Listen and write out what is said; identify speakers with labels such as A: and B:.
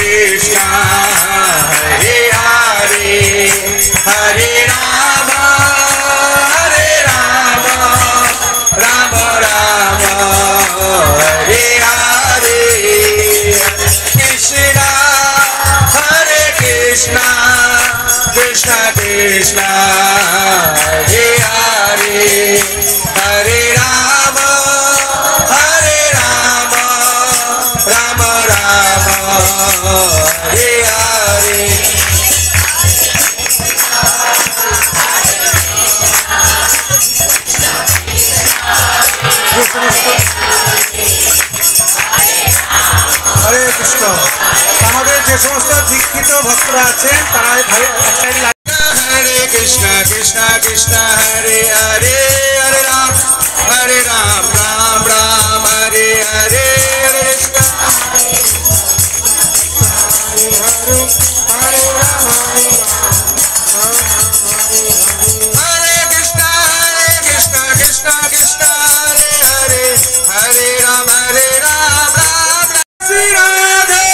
A: Krishna, Hare Hare, Hare Rama, Hare Rama, Rama Rama, Hare Hare, Krishna, Hare Krishna, Krishna Krishna, Hare Hare, Hare Rama, Hare Rama, Rama Rama, Hare Hare.
B: হরে কৃষ্ণ। আমাদের যে সমস্ত দীক্ষিত ভক্তরা আছেন তারা
A: Hare Krishna, Krishna Krishna, Hare Hare, Hare Ram, Hare Ram, Ram Ram, Hare Hare, Hare Krishna, Hare Krishna, Krishna Krishna, Krishna Hare Hare, Hare Ram, Ram Ram, Shri Radhe.